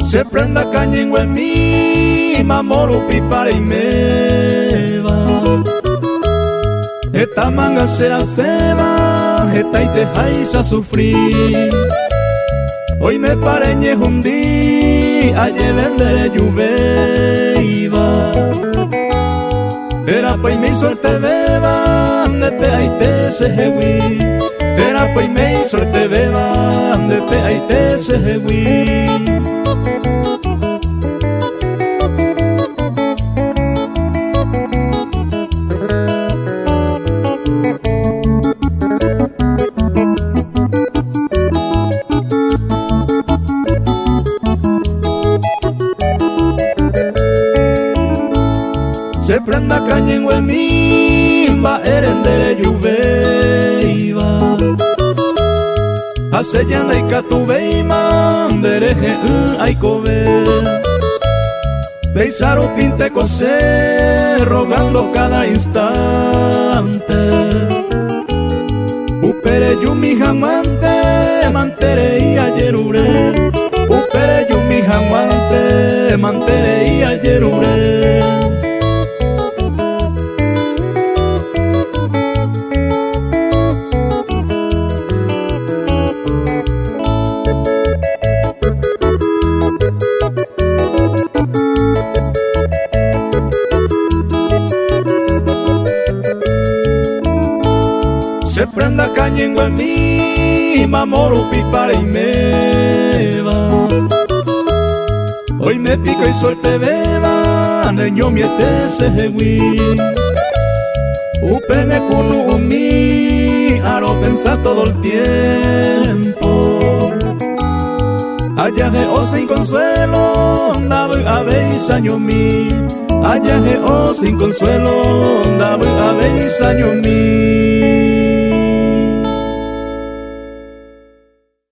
Se prenda cañengo en mí, mamoru pipare y me va. Esta manga será ceba, esta y te jaisa sufrir. Hoy me pareñe un día, ayer venderé lluvia. Era pa' y me suerte beba, de pea y te se jewi. Era pa' y me suerte beba, de pea y te se jewi. Se prenda cañengo en mí, va erendere lluvia. Hace ya y catube y mandereje ay cobe. Beisaro pinte cose, rogando cada instante. Upere yumi jamante, mantere y ayerure. Upere yumi jamante, mantere y ayerure. Se prenda cañengo en mí, mamoru pipare y me va. Hoy me pico y suerte beba, neño miete se jewi. Upene kunu umi, aro pensar todo el tiempo. Ayaje o sin consuelo, daba a veis año mi. Ayaje o sin consuelo, daba a veis año mi.